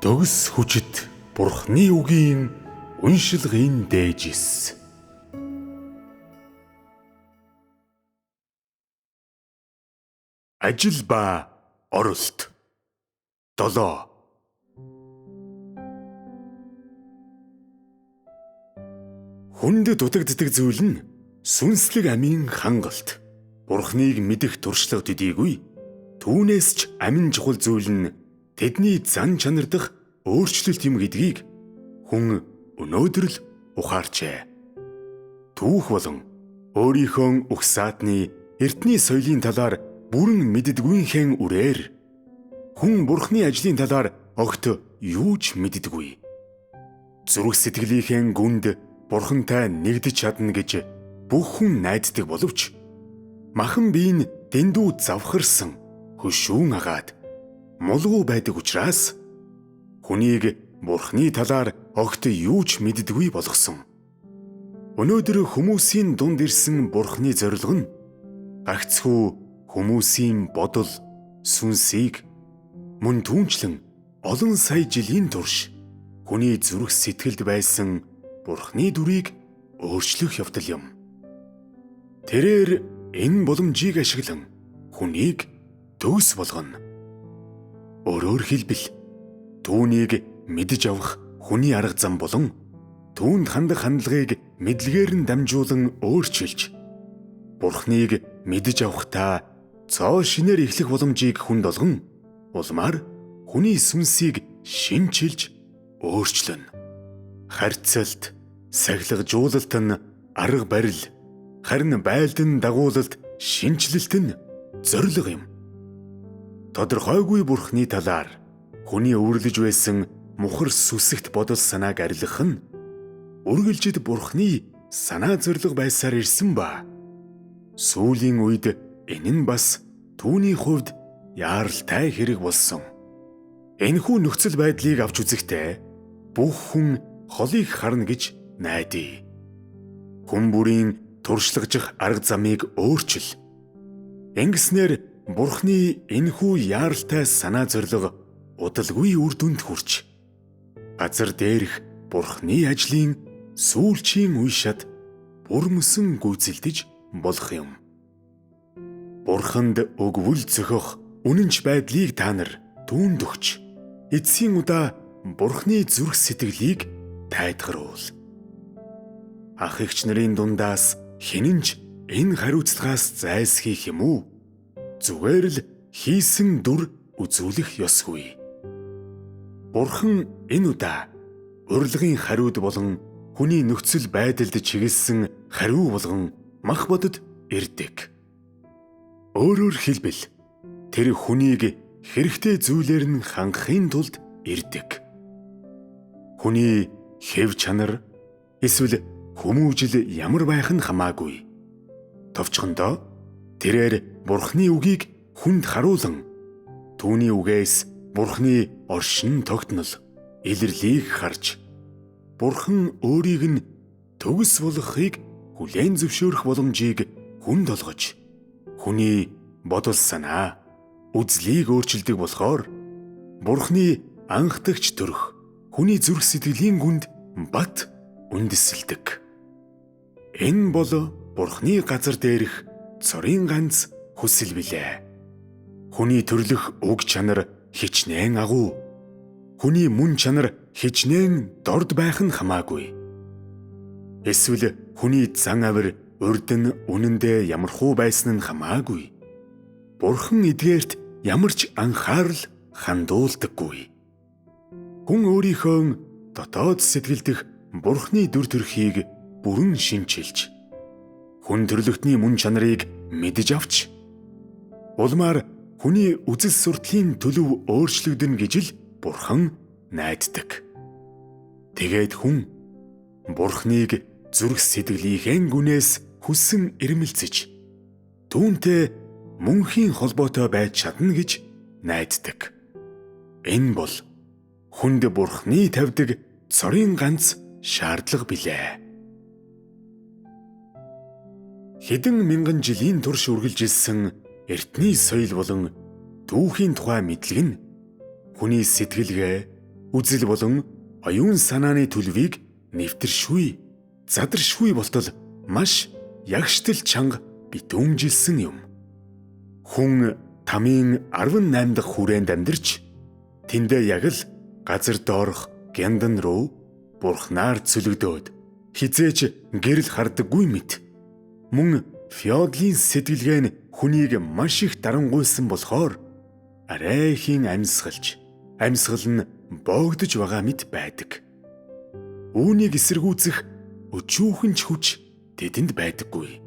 Төгс хүчит Бурхны үгийн уншилгын дээжис. Ажил ба оролт. 7. Хүнд дутагддаг зүйл нь сүнслэг амийн хангалт. Бурхныг мэдэх туршлага төдийгүй түүнээс ч амин чухал зүйл нь тэдний зан чанар дах өөрчлөлт юм гэдгийг хүн өнөөдөр л ухаарчээ. Түүх болон өөрийнхөө угсаатны эртний соёлын талаар бүрэн мэддэггүйнхэн үрээр хүн Бурхны ажлын талаар огт юу ч мэддэггүй. Зүрх сэтгэлийнхээ гүнд Бурхантай нэгдэж чадна гэж бүх хүн найддаг боловч махан бие нь дэндүү завхарсан хөшүүн агаад мулгуу байдаг учраас хүнийг Бурхны талаар огт юу ч мэддэггүй болгосон. Өнөөдөр хүмүүсийн дунд ирсэн Бурхны зорилго нь гагцхүү хүмүүсийн бодол, сүнсийг мөн түүнчлэн олон сая жилийн турш хүний зүрх сэтгэлд байсан Бурхны дүрийг өөрчлөх явдал юм. Тэрээр энэ боломжийг ашиглан хүнийг төгс болгоно. Өөрөөр хэлбэл түүнийг мэдж авах хүний арга зам болон түүнд хандах хандлагыг мэдлэгээр нь дамжуулан өөрчилж Бурхныг мэдж авахдаа цоо шинээр эхлэх боломжийг хүнд олгон улмаар хүний сүнсийг шинчилж өөрчлөнө. Харьцалт, сахилгажуулалт нь арга барил, харин байлдан дагуулалт, шинчлэлт нь зорилго юм. Тодорхойгүй Бурхны талаар хүний өвөрлөж байсан мухар сүсэгт бодол санааг арилгах нь үргэлжид Бурхны санаа зорилго байсаар ирсэн ба сүүлийн үед энэ нь бас түүний хувьд яаралтай хэрэг болсон. Энэхүү нөхцөл байдлыг авч үзэхдээ бүх хүн холыг харна гэж найдаа. Хүн бүрийн туршлагажих арга замыг өөрчил. Ингэснээр Бурхны энэхүү яаралтай санаа зорилго удалгүй үр дүнд хүрч газар дээрх Бурхны ажлын сүүлчийн үе шат бүрмөсөн гүйцэлдэж болох юм. Бурханд өгвөл зохих үнэнч байдлыг та нар түүнд өгч эцсийн удаа Бурхны зүрх сэтгэлийг тайтгаруул. Ах эгч нарын дундаас хинэнч энэ хариуцлагаас зайлсхийх юм уу? Зүгээр л хийсэн дүр үзүүлэх ёсгүй. Бурхан энэ удаа урилгын хариуд болон хүний нөхцөл байдалд чиглэсэн хариу болгон мах бодод ирдэг. Өөрөөр хэлбэл тэр хүнийг хэрэгтэй зүйлээр нь хангахын тулд ирдэг. Хүний хэв чанар эсвэл хүмүүжил ямар байх нь хамаагүй. Товчхондоо тэрээр Бурхны үгийг хүнд харуулан түүний үгээс Бурхны оршин тогтнол, илэрлийг харж Бурхан өөрийг нь төгс болгохыг хүлээн зөвшөөрөх боломжийг хүнд олгож хүний бодол санаа, үзлийг өөрчилдөг болохоор Бурхны анхдагч төрх хүний зүрх сэтгэлийн гүнд бат үндэслэдэг. Энэ бол Бурхны газар дээрх цорын ганц хүсэл билээ. Хүний төрлөх уг чанар хичнээн агуу. Хүний мөн чанар хичнээн дорд байх нь хамаагүй. Эсвэл хүний зан авир урд нь үнэндээ ямархуу байсан нь хамаагүй. Бурхан эдгээрт ямар ч анхаарал хандуулдаггүй. Хүн өөрийнхөө дотоод сэтгэл дэх Бурхны дүр төрхийг бүрэн шинчилж хүн төрлөختний мөн чанарыг мэдж авч улмаар хүний үзэл сурталын төлөв өөрчлөгдөн гэж л Бурхан найддаг. Тэгээд хүн Бурхныг зүрх сэтгэлийнхээ гүнээс хүссэн ирмэлцэж түүнтэй мөнхийн холбоотой байж чадна гэж найддаг. Энэ бол хүнд Бурхны тавьдаг цорын ганц шаардлага билээ. Хэдэн мянган жилийн турш үргэлжилсэн эртний соёл болон түүхийн тухай мэдлэг нь хүний сэтгэлгээ, үзэл болон оюун санааны төлөвийг нэвтэршгүй, задаршгүй болтол маш ягштал чанга битүүмжилсэн юм. Хүн тамийн 18 дахь хүрээнд амьдарч тэндээ яг л газар доорх гяндан руу бурхнаар цөлөгдөөд хизээч гэрэл хардаггүй мэт. Мөн Фёодлын сэтгэлгээ нь хүнийг маш их дарангуйсан болохоор арайхийн амьсгал нь боогдож байгаа мэт байдаг. Үүнийг эсэргүүцэх өчүүхэн ч хүч тэдэнд байдаггүй.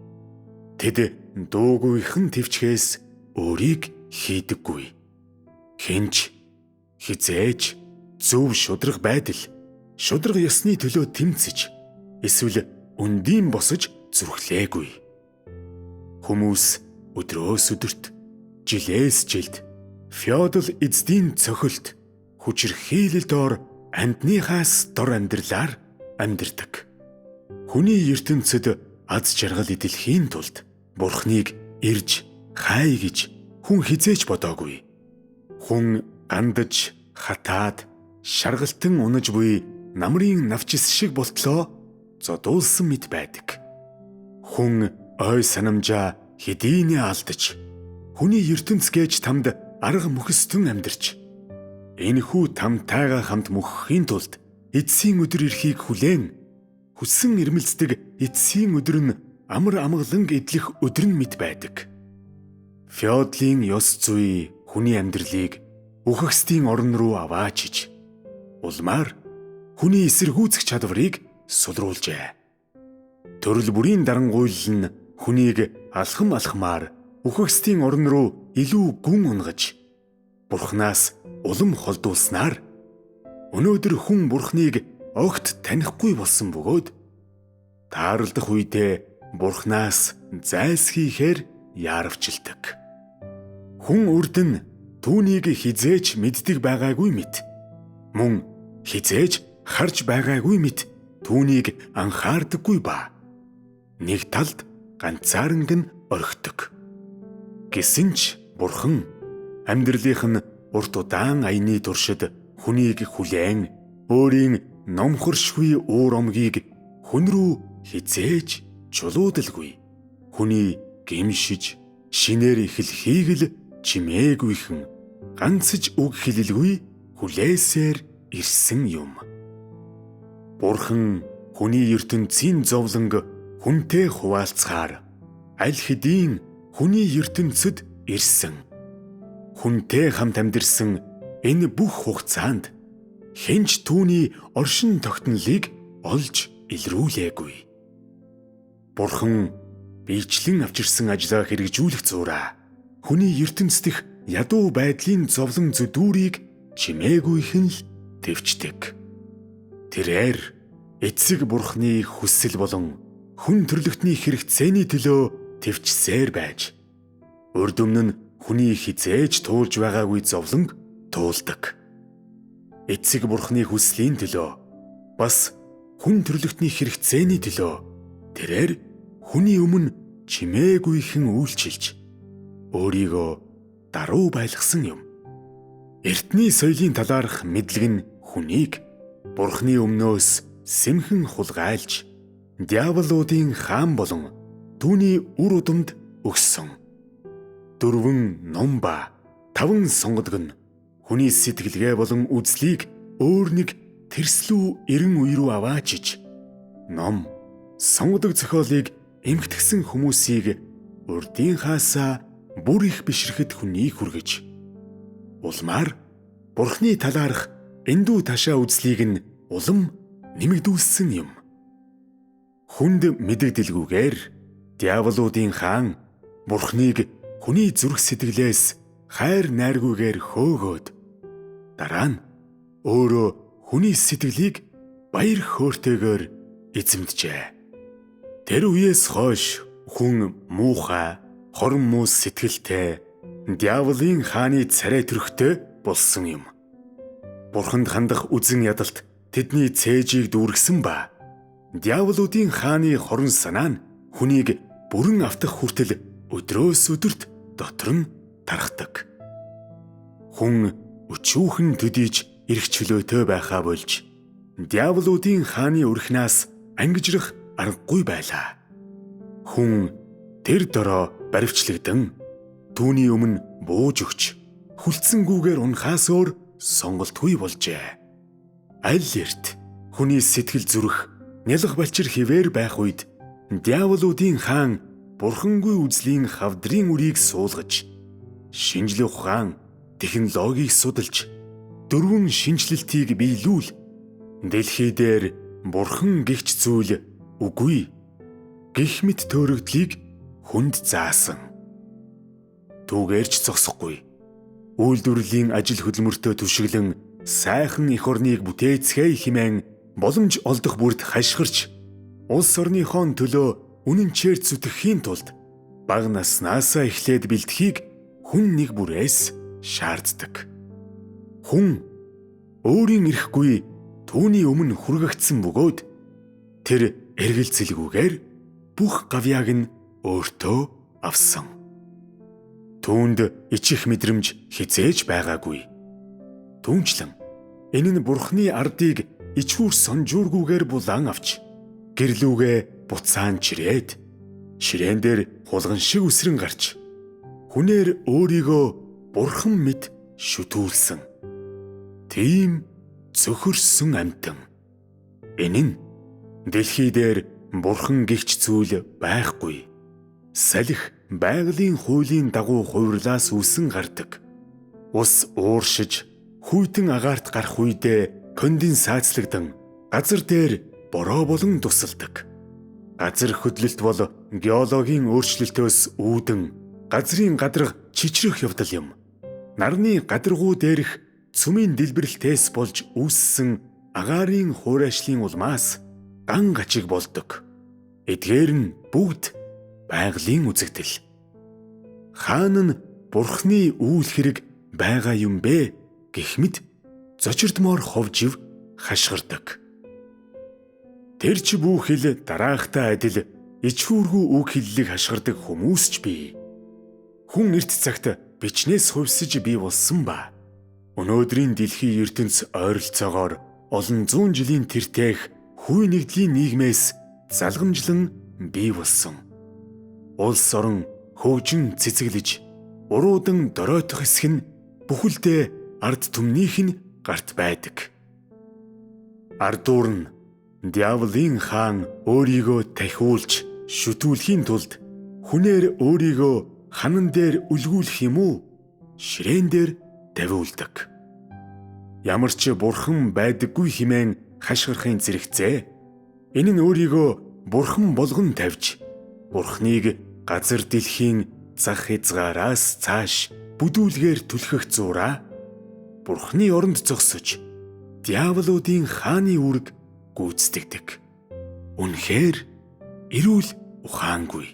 Тэд дуугүйхэн төвчхээс өөрийг хийдэггүй. Хинч хизээж зөв шудраг байдал, шудраг ёсны төлөө тэмцэж, эсвэл үндийн босож зүрхлээгүй. Хүмүүс өдрөөс өдөрт, жилээс жилд феодал эзэдийн цохилт, хүчирхийлэл доор амьдныхаас дор амьдралаар амьдардаг. Хүний ертөнцид аз жаргал эдэлхийн тулд Бурхныг ирж хай гэж хүн хизээч бодоогүй. Хүн гандаж, хатаад, шаргалтан унаж буй намрын навчис шиг болтлоо зодуулсан мэт байдаг. Хүн ой санамжаа хэдийнэ алдаж, хүний ертөнц гэж тамд арга мөхөстөн амьдарч, энэхүү тамтайгаа хамт мөхөхийн тулд эцсийн өдөр ирэхийг хүлээн, хүссэн ирмэлцдэг эцсийн өдөр нь амар амгаланг эдлэх өдөр нь мэт байдаг. Феодлын ёс зүй хүний амьдралыг үхэгсдийн орон руу аваачиж, улмаар хүний эсэргүүцэх чадварыг сулруулжээ. Төрөл бүрийн дарангуйлал нь хүнийг алхамаар үхэгсдийн орон руу илүү гүн унгаж, Бурхнаас улам холдуулснаар өнөөдөр хүн Бурхныг огт танихгүй болсон бөгөөд таарлдах үедээ Бурхнаас зайлсхийхээр яарвчилдаг. Хүн урд нь түүнийг хизээж мэддэг байгаагүй мэт, мөн хизээж харж байгаагүй мэт түүнийг анхаардаггүй ба нэг талд ганцаарнг нь орхидог. Гэсэн ч Бурхан амьдралынх нь урт удаан аяны туршид хүнийг хүлээн өөрийн номхоршгүй уур омгийг хүн рүү хизээж чулуудалгүй, хүний гимшиж шинээр эхлэхийг л чимээгүйхэн ганцж үг хэлэлгүй хүлээсээр ирсэн юм. Бурхан хүний ертөнцийн зовлонг хүнтэй хуваалцахаар аль хэдийн хүний ертөнцид ирсэн. Хүнтэй хамт амьдэрсэн энэ бүх хугацаанд хинч түүний оршин тогтнолыг олж илрүүлээгүй. Бурхан биечлэн авчирсан ажлаа хэрэгжүүлэх зуура хүний ертөнцдөх ядуу байдлын зовлон зүдүүрийг чимээгүйхэн л төвчдөг. Тэрээр эцэг Бурханы хүсэл болон хүн төрлөختний хэрэгцээний төлөө төвчсээр байж, урд өмнө нь хүний хизээж туулж байгаагүй зовлонг туулдаг. Эцэг Бурханы хүслийн төлөө бас хүн төрлөختний хэрэгцээний төлөө тэрээр хүний өмнө чимээгүйхэн үйлчилж өөрийгөө даруй байлгасан юм. Эртний соёлын талаарх мэдлэг нь хүнийг Бурханы өмнөөс сэмхэн хулгайлж, диаволуудын хаан болон түүний үр удамд өгсөн. 4 ном ба 5 сонгодог нь хүний сэтгэлгээ болон үзлийг өөр нэг тэрслүү эрен үе рүү аваачиж, ном, сонгодог зохиолыг эмхтгсэн хүмүүсийг урдынхаасаа бүр их бишрэхэд хүнийг хүргэж, улмаар Бурханы талаарх эндүү ташаа үзлийг нь улам нэмэгдүүлсэн юм. Хүнд мэдэгдэлгүйгээр диаволуудын хаан Бурханыг хүний зүрх сэтгэлээс хайр найргүйгээр хөөгөөд, дараа нь өөрөө хүний сэтгэлийг баяр хөөртэйгээр эзэмджээ. Тэр үеэс хойш хүн муухай, хорон муус сэтгэлтэй, диаволын хааны царай төрхтэй болсон юм. Бурханд хандах үзэн ядалт тэдний цээжийг дүүргэсэн ба диаволуудын хааны хорон санаа нь хүнийг бүрэн автах хүртэл өдрөөс өдөрт дотор нь тархдаг. Хүн өчүүхэн төдийж эрх чөлөөтэй байхаа болж диаволуудын хааны өрхнээс ангижрах аргагүй байлаа. Хүн тэр дороо баривчлагдсан түүний өмнө бууж өгч хүлцэнгүүгээр унахаас өөр сонголтгүй болжээ. Аль эрт хүний сэтгэл зүрх нялх балчир хിവэр байх үед диаволуудын хаан бурхангүй үзлийн хавдрын үрийг суулгаж шинжлэх ухаан технологиг судалж дөрвөн шинжлэлтийг биелүүл дэлхий дээр бурхан гихч зүйл үгүй гих мэт төөрөгдлийг хүнд заасан. Түүгээрч зогсохгүй. Үйлдвэрлэлийн ажил хөдөлмөртөө түшиглэн сайхан эх орныг бүтээцгээе хэмээн боломж олдох бүрд хашгирч улс орныхон төлөө үнэнчээр зүтгэхийн тулд бага наснаасаа эхлээд бэлтхийг хүн нэг бүрээс шаарддаг. Хүн өөрийн эрэхгүй түүний өмнө хүргэгдсэн бөгөөд тэр эргэлзэлгүйгээр бүх гавьяаг нь өөртөө авсан. Түүнд ичих мэдрэмж хизээж байгаагүй. Түүнчлэн энэ нь бурхны ардыг ичхүүр сонжуургүйгээр булан авч гэрлүүгээ буцаан чирээд ширээн дээр хулган шиг үсрэн гарч хүнээр өөрийгөө бурхан мэт шүтүүлсэн. Тийм цөхөрсөн амьтан. Энэ нь дэлхий дээр бурхан гихч зүйл байхгүй. Салхи байгалийн хуулийн дагуу хувирлаас үүсэн гардаг. Ус ууршиж хүйтэн агаарт гарах үедээ конденсацлагдан газар дээр бороо болон тусалдаг. Газар хөдлөлт бол геологийн өөрчлөлтөөс үүдэн газрын гадарга чичрэх явдал юм. Нарны гадаргуу дээрх цөмийн дэлбэрэлтээс болж үүссэн агаарын хуурайшлын улмаас ган гачиг болдог. Эдгээр нь бүгд байгалийн үзэгдэл. Хаан нь бурхны үйл хэрэг байгаа юм бэ гэх мэт зочирдмоор ховжив хашгирдаг. Тэр ч бүхэл дараахтай адил ичхүүргүй үг хэллэг хашгирдаг хүмүүс ч бий. Хүн эрт цагт бичнээс хувьсаж бий болсон ба өнөөдрийн дэлхийн ертөнц ойролцоогоор олон зуун жилийн тэртех хүй нэгдлийн нийгмээс залгамжлан бий болсон. Улс орон хөгжин цэцэглэж уруудан доройтох хэсэг нь бүхэлдээ ард түмнийх нь гарт байдаг. Ардуур нь диаволын хаан өөрийгөө тахиулж шүтүүлэхийн тулд хүнээр өөрийгөө ханан дээр үлгүүлэх юм уу? Ширээн дээр тавиулдаг. Ямар ч бурхан байдаггүй хэмээн хашгирахын зэрэгцээ. Энэ нь өөрийгөө бурхан болгон тавьж бурхныг газар дэлхийн зах хязгаараас цааш бүдүүлгээр түлхэх зураа бурхны оронд зогсож диаволуудын хааны үүрэг гүйцэтгэдэг. Үнэхээр эрүүл ухаангүй.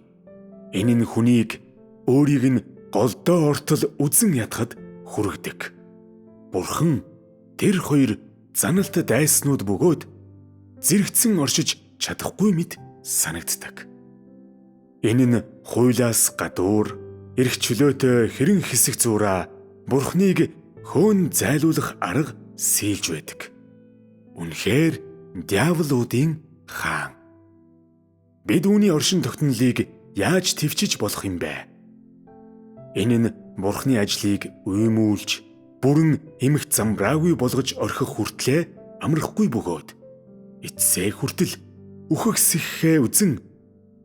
Энэ нь хүнийг өөрийг нь голдоо ортол үзэн ядахад хүргэдэг. Бурхан тэр хоёр заналт дайснууд бөгөөд зэрэгцэн оршиж чадахгүй мэт санагддаг. Энэ нь хуулиас гадуур эрх чөлөөтэй хэрэн хэсэг зураа бурхныг хөөн зайлуулах арга сийлж байдаг. Үнэхээр диаволуудын хаан. Бид үүний оршин тогтнолыг яаж твчиж болох юм бэ? Энэ нь бурхны ажлыг уймуулж бүрэн эмх замбраагүй болгож орхих хүртлээр амрахгүй бөгөөд эцсээ хүртэл үхэгсэхээ үзэн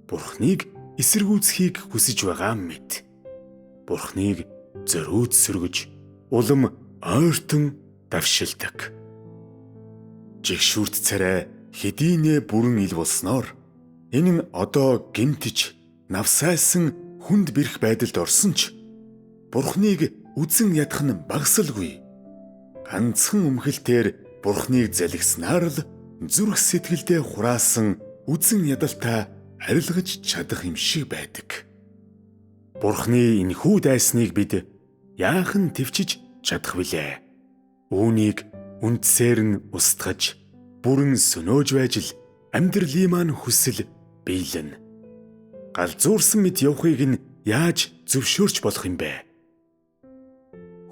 бурхныг эсэргүүцхийг хүсэж байгаа мэт. Бурхныг зориуд сөргөж улам ойртон давшилдаг. Жигшүүрт царай хэдийнэ бүрэн ил болсноор энэ нь одоо гэмтэж навсайсан хүнд бэрх байдалд орсон ч бурхныг үзэн ядах нь багсалгүй. Ганцхан өмхөлтээр бурхныг залгиснаар л зүрх сэтгэлдээ хураасан үзэн ядалтаа арилгаж чадах юм шиг байдаг. Бурхны энэхүү дайсныг бид яахан твчиж чадах вүлээ? Үүнийг үндсээр нь устгаж бүрэн сөнөөж байж л амьдралын маань хүсэл биелнэ. Галзуурсан мэт явахыг нь яаж зөвшөөрч болох юм бэ?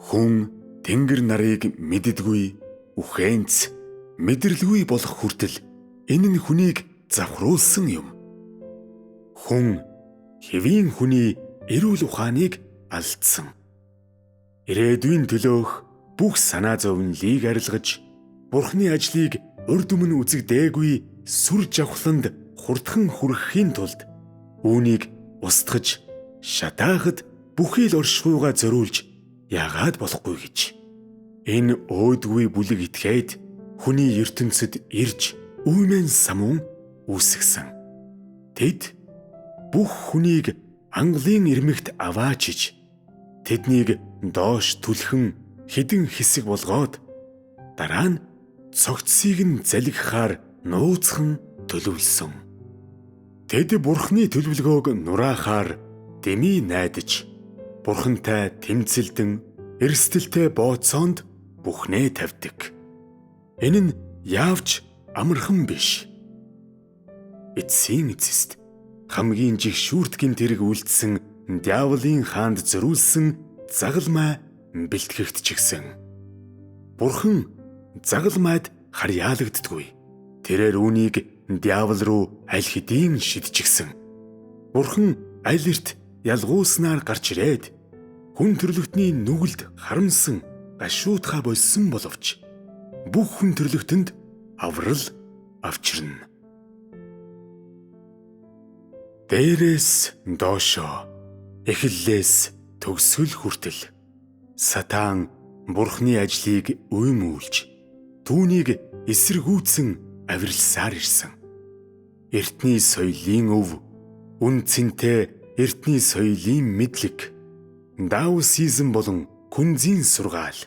Хүн тэнгэр нарыг мэддэггүй, үхэнц, мэдрэлгүй болох хүртэл энэ нь хүнийг завхруулсан юм. Хүн хэвийн хүний эрүүл ухааныг алдсан. Ирээдүйн төлөөх бүх санаа зовнилыг арилгаж, Бурхны ажлыг урд өмнө үзэгдээгүй сүр жавхланд хурдхан хүрэхийн тулд үүнийг устгаж, шатаахад бүхий л оршихуйгаа зориулж яагаад болохгүй гэж. Энэ өөдгүй бүлэг итгээд хүний ертөнцид ирж үймэн самун үүсгсэн. Тэд бүх хүнийг ангалын ирмэгт аваачиж, тэднийг доош түлхэн хідэн хэсэг болгоод дараа нь цогцсыг нь залгихаар нууцхан төлөвлөсөн. Тэд Бурхны төлөвлөгөөг нураахаар дэмий найдаж, Бурхантай тэмцэлдэн эрсдэлтэй бооцоонд бүхнээ тавьдаг. Энэ нь яавч амархан биш. Эцсийн эцэст хамгийн жигшүүрт гэмт хэрэг үйлдсэн диаволын хаанд зориулсан загалмай бэлтгэгдчихсэн. Бурхан загалмайд харьяалагддаггүй. Тэрээр үүнийг диавол руу аль хэдийн шидчихсэн. Бурхан аль эрт ялгууснаар гарч ирээд хүн төрлөختний нүгэлд харамсан гашуутхаа болсон боловч бүх хүн төрлөختөнд аврал авчирна. Дээрээс доошоо, эхлэлээс төгсгөл хүртэл Сатан Бурхны ажлыг уймуулж, түүнийг эсэргүүцэн авирлсаар ирсэн. Эртний соёлын өв, үн цэнтэй эртний соёлын мэдлэг, даосизм болон күнзийн сургаал,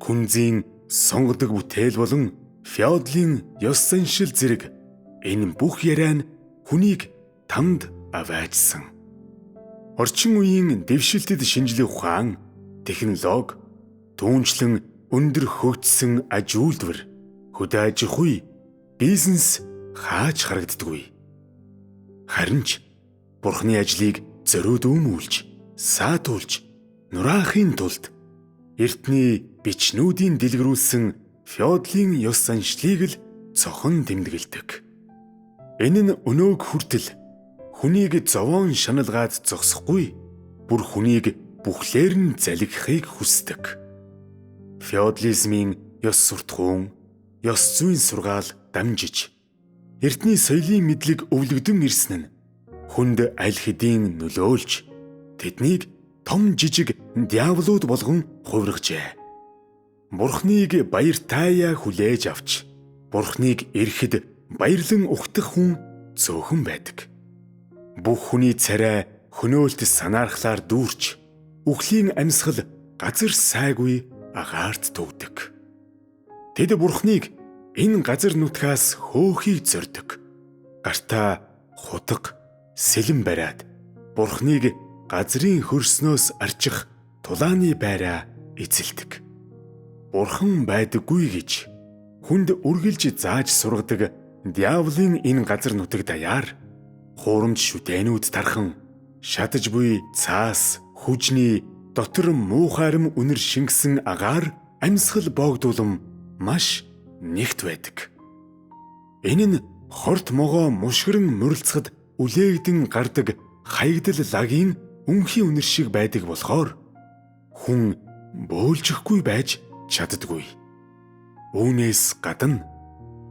күнзийн сонгодог бүтээл болон феодалын ёс заншил зэрэг энэ бүх яриа нь хүнийг тамд аваачсан. Орчин үеийн дэвшилтэд шинжлэх ухаан, технологи, түүнчлэн өндөр хөгжсөн аж үйлдвэр, хөдөө аж ахуй, бизнес хаач харагддаггүй. Харин ч Бурхны ажлыг зориуд өмүүлж, саатуулж, нураахын тулд эртний бичнүүдийн дэлгэрүүлсэн феодалын ёс заншлыг л цохон тэмдэглэдэг. Энэ нь өнөөг хүртэл хүнийг зовоон шаналгаад зогсохгүй, бүр хүнийг бүхлээр нь залгихыг хүсдэг. Феодализмын ёс суртахуун, ёс зүйн сургаал дамжиж, эртний соёлын мэдлэг өвлөгдөн ирсэн нь хүнд аль хэдийн нөлөөлж, тэднийг том жижиг диаволууд болгон хувиргажээ. Бурхныг баяр таяа хүлээж авч, Бурхныг эрэхэд баярлан ухтах хүн цөөхөн байдаг. Бүх хүний царай хөнөөлт санаархлаар дүүрч, үхлийн амьсгал газар сайгүй агаарт төвдөг. Тэд Бурхныг энэ газар нутгаас хөөхийг зордог. Гартаа хутга, сэлэн бариад Бурхныг газрын хөрснөөс арчих тулааны байраа эзэлдэг. Бурхан байдаггүй гэж хүнд үргэлж зааж сургадаг диаволын энэ газар нутаг даяар хуурамч шүтэнүүд тархан, шатаж буй цаас, хүжний дотор муухайрам үнэр шингэсэн агаар амьсгал боогдуулам маш нэгт байдаг. Энэ нь хорт могоо мушгиран мөрөлцөхөд үлээгдэн гардаг хаягдал лагийн үнхийн үнэр шиг байдаг болохоор хүн бөөлжихгүй байж чаддаггүй. Үүнээс гадна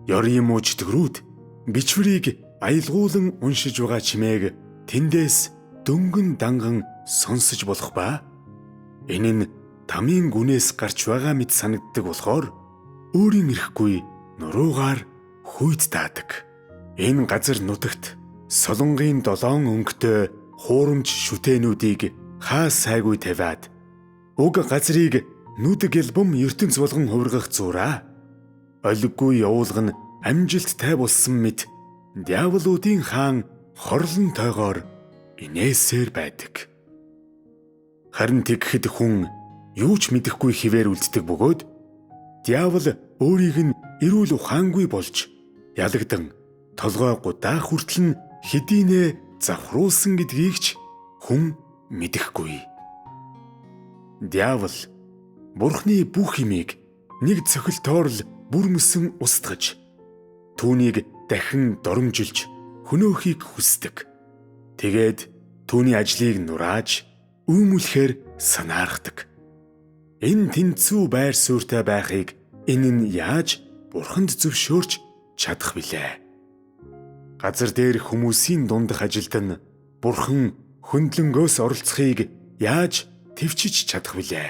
ёрын мууч төгрүүд бичвэрийг аялгуулан уншиж байгаа чимээг тэндээс дөнгөн данган сонсож болох ба энэ нь тамийн гүнээс гарч байгаа мэт санагддаг болохоор өөрийн ирэхгүй нуруугаар хүйд таадаг. Энэ газар нутагт солонгын 7 өнгөтэй хуурамч шүтэнүүдийг хаа сайгүй тавиад уг газрыг нүд гэлбэм ертөнц болгон хувиргах зураа олиггүй явуулга нь амжилттай болсон мэт диаволуудын хаан хорлон тойгоор инээсээр байдаг. Харин тэгэхэд хүн юу ч мэдэхгүй хിവэр үлддэг бөгөөд диавол өөрийг нь эрүүл ухаангүй болж ялагдан толгой гудаа хүртэл нь хэдийнэ завхруулсан гэдгийг ч хүн мэдэхгүй. Диавол Бурхны бүх юмыг нэг цохилтоор л бүр мөсөн устгаж түүнийг дахин доромжилж хөнөөхийг хүсдэг. Тэгээд түүний ажлыг нурааж үүмүүлэхээр санаарахдаг. Энэ тэнцүү байр суурьтай байхыг энэ нь яаж Бурханд зөвшөөрч чадах вүлээ? Газар дээр хүмүүсийн дундах ажилд нь Бурхан хөндлөнгөөс оролцохыг яаж төвчж чадах вүлээ?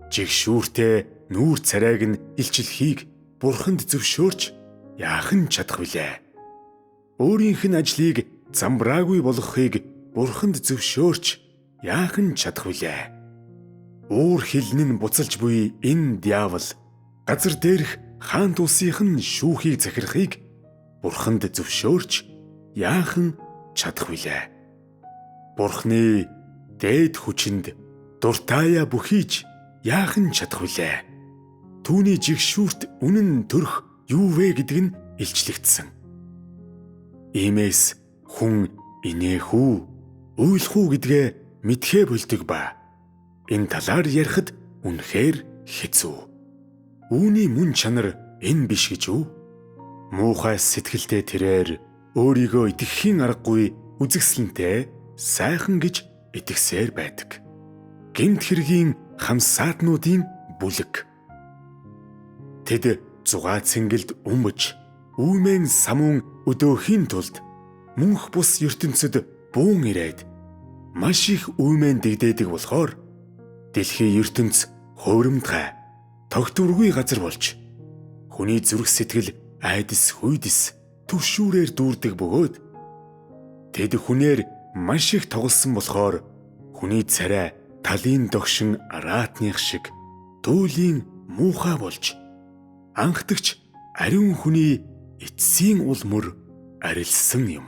Жигшүүртэй нүүр царайг нь илчлэхийг Бурханд зөвшөөрч яах нь чадах вүлээ? Өөрийнх нь ажлыг замбраагүй болгохыг Бурханд зөвшөөрч яах нь чадах вүлээ? Уур хилэн нь буцалж буй энэ диавол газар дээрх хаан тусхийн шүүхийг захирахыг Бурханд зөвшөөрч яах нь чадах вүлээ? Бурханы дээд хүчинд дуртаяа бүхийж яах нь чадах вүлээ? Түүний жигшүүрт үнэн төрх юу вэ гэдэг нь илчлэгдсэн. Иймээс хүн инээх үү, уйлах уу гэдгээ мэдхээ болдог ба энэ талаар ярихад үнэхээр хэцүү. Үүний мөн чанар энэ биш гэж үү? Муухай сэтгэлтэй тэрээр өөрийгөө итгэхийн аргагүй үзэсгэлэнтэй сайхан гэж итгэсээр байдаг. Гэмт хэргийн хамсаатнуудын бүлэг. Тэд зугаа цэнгэлд өмж, үүмэн самун өдөөхийн тулд мөнх бус ертөнцид буун ирээд маш их үүмэн дэгдээдэг болохоор дэлхийн ертөнц хувирамдгай, тогтворгүй газар болж хүний зүрх сэтгэл айдас хүйдэс төвшүүрээр дүүрдэг бөгөөд тэд хүнээр маш их тоглосон болохоор хүний царай талын догшин араатных шиг туйлын муухай болж анхдагч ариун хүний эцсийн улмөр арилсан юм.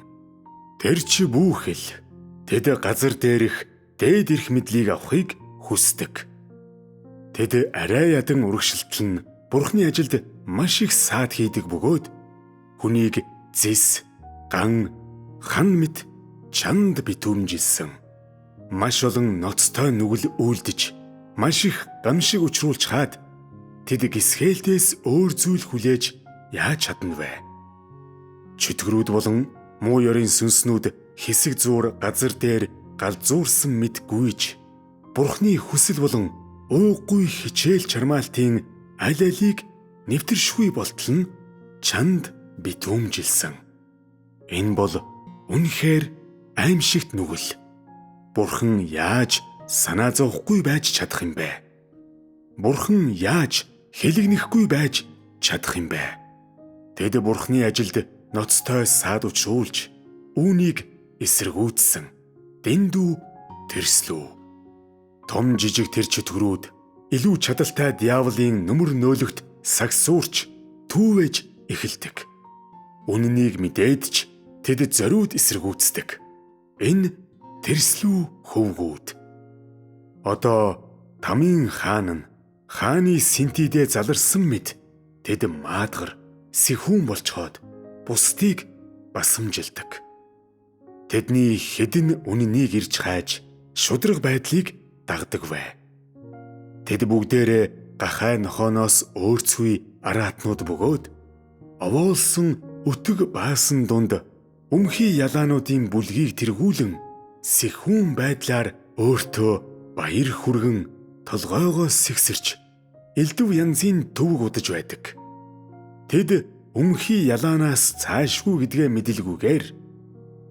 Тэр чи бүхэл тэд газар дээрх дээд эрх мэдлийг авахыг хүсдэг. Тэд арай ядан урагшилтал нь Бурхны ажилд маш их саад хийдэг бөгөөд хүнийг зэс, ган, хан мэт чанд битүүмжилсэн. Маш олон ноцтой нүгэл үйлдэж, маш их гамшиг учруулж хаад тэд гисхээлтээс өөр зүйл хүлээж яаж чадна вэ? Чөтгөрүүд болон муу ёрын сүнснүүд хэсэг зуур газар дээр галзуурсан мэт гүйж, Бурхны хүсэл болон ууггүй хичээл чармаалтын аль алийг нэвтэршгүй болтол нь чанд битүүмжилсэн. Энэ бол үнэхээр аимшигт нүгэл. Бурхан яаж санаа зовхгүй байж чадах юм бэ? Бурхан яаж хэлэгнэхгүй байж чадах юм бэ? Тэд Бурхны ажилд ноцтой саад учруулж, үүнийг эсэргүүцсэн. Дэндүү тэрслүү. Том жижиг тэр чөтгөрүүд илүү чадалтай диаволын нүмер нөөлөгт сагсуурч түүвэж эхэлдэг. Үннийг мэдээд ч тэд зориуд эсэргүүцдэг. Энэ тэрслүү хөвгүүд. Одоо тамийн хаан нь хааны синтидэ заларсан мэд тэд маадгар сэхүүн болцоход бусдыг басамжилдаг. Тэдний хэдэн үннийг ирж хайж шудраг байдлыг дагдаг вэ? Тэд бүгдээрээ гахай нохооноос өөрцгүй араатнууд бөгөөд овоолсон өтөг баасан дунд өмхий ялаануудын бүлгийг тэргүүлэн сэхүүн байдлаар өөртөө баяр хүргэн толгойгоо сэгсэрч элдв янзын төвөг удаж байдаг. Тэд өмхий ялаанаас цаашгүй гэдгээ мэдэлгүйгээр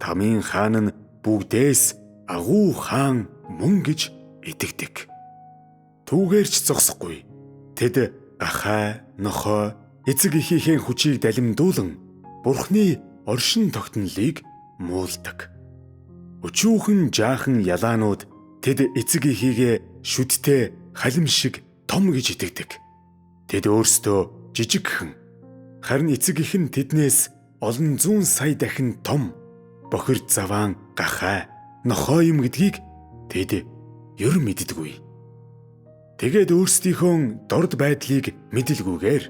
тамийн хаан нь бүгдээс агуу хаан мөн гэж итгэдэг. Түүгээрч зогсохгүй. Тэд гахай, нохой, эцэг эхийнхээ хүчийг далимдуулан Бурхны оршин тогтнолыг муулдаг. Өчүүхэн жаахан ялаанууд тэд эцэг эхийгээ шүдтэй халим шиг том гэж итгэдэг. Тэд өөрсдөө жижигхэн. Харин эцэг эх нь тэднээс олон зуун сая дахин том, бохир заваан гахай, нохой юм гэдгийг тэд ёр мэддэггүй. Тэгээд өөрсдийнхөө дорд байдлыг мэдэлгүйгээр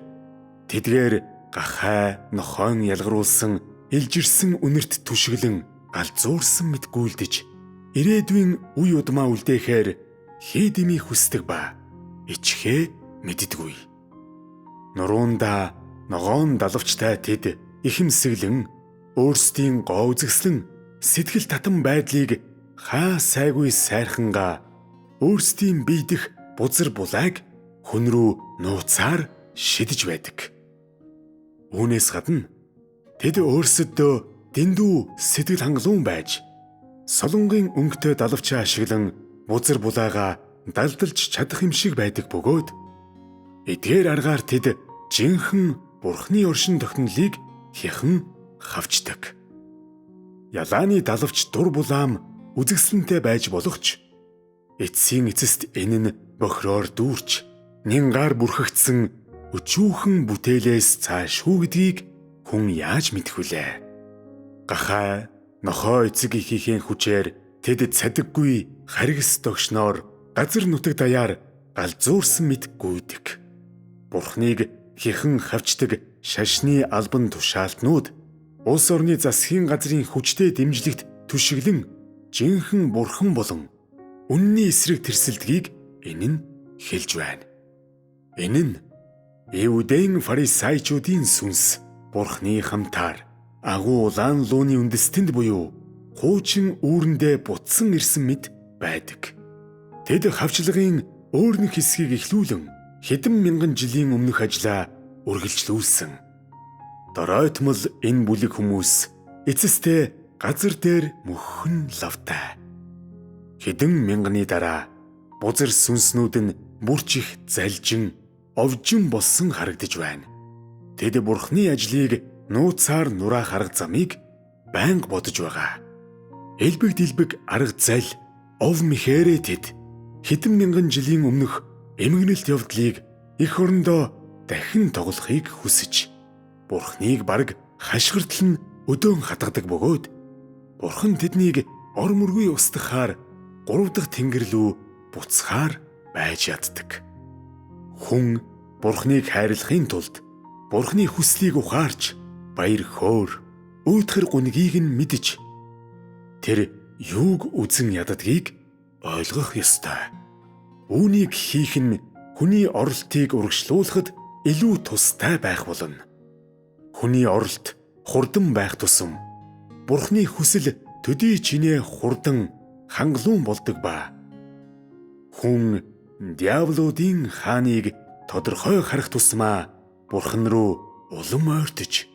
тэдгээр гахай, нохойн ялгаруулсан илжирсэн үнэрт түшиглэн галзуурсан мэт гүйлдэж ирээдүйн үе удмаа үлдээхээр хээдими хүсдэг ба ичхээ мэддэггүй. нуруунда ногоон далавчтай тэд ихэмсэглэн өөрсдийн гоо үзэсгэлэн сэтгэл татам байдлыг хаа сайгүй сайрхангаа өөрсдийн биедэх бузар булайг хүн рүү нууцаар шидэж байдаг. Үүнээс гадна тэд өөрсөддөө дэндүү сэтгэл хангалуун байж солонгийн өнгөтэй далавчаа ашиглан бузар булайгаа далдалж чадах юм шиг байдаг бөгөөд эдгээр аргаар тэд жинхэнэ бурхны оршин тогтнолыг хяхан хавчдаг. Ялааны далавч дур булаам үзэсгэлэнтэй байж болох ч эцсийн эцэст энэ нь бохироор дүүрч нянгаар бүрхэгдсэн өчүүхэн бүтээлээс цаашгүй гэдгийг хүн яаж мэдэх вүлээ? Гахай нохоо эцэг ихийнхээ хүчээр тэд цадиггүй харгас догшноор газар нутаг даяар галзуурсан мэт гүйдэг. Бурхныг хяхан хавчдаг шашны албан тушаалтнууд улс орны засгийн газрын хүчтэй дэмжлэгт түшиглэн жинхэнэ бурхан болон үнний эсрэг тэрсэлдгийг энэ нь хэлж байна. Энэ нь Иудейн фарисеучуудын сүнс бурхны хамтаар агуу улаан лууны үндэстэнд буюу хуучин үүрэндээ бутсан ирсэн мэт байдаг. Тэд хавчлагын өөр нэг хэсгийг эхлүүлэн хэдэн мянган жилийн өмнөх ажлаа үргэлжлүүлсэн. Доройтмол энэ бүлэг хүмүүс эцэстээ газар дээр мөхөн лавтай. Хэдэн мянганы дараа бузар сүнснүүд нь бүрч их залжин овжин болсон харагдаж байна. Тэд бурхны ажлыг нууцаар нураах арга замыг байнга бодож байгаа. Элбэг дэлбэг арга зал ов мэхээрээ тэд хэдэн мянган жилийн өмнөх эмгэнэлт явдлыг эх орондоо дахин тоглохыг хүсэж бурхныг бараг хашгиртал нь өдөөн хатгадаг бөгөөд бурхан тэднийг ор мөргүй устгахаар 3 дахь тэнгэр лүү буцахаар байж яддаг. Хүн бурхныг хайрлахын тулд бурхны хүслийг ухаарч баяр хөөр өөтгөр гунгийг нь мэдж тэр юуг үзэн яддгийг ойлгох ёстой. Үүнийг хийх нь хүний оролтыг урагшлуулахад илүү тустай байх болно. Хүний оролт хурдан байх тусам бурхны хүсэл төдий чинээ хурдан хангалуун болдог ба хүн диаволуудын хааныг тодорхой харах тусмаа бурхан руу улам ойртож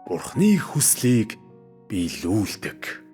бурхны хүслийг биелүүлдэг.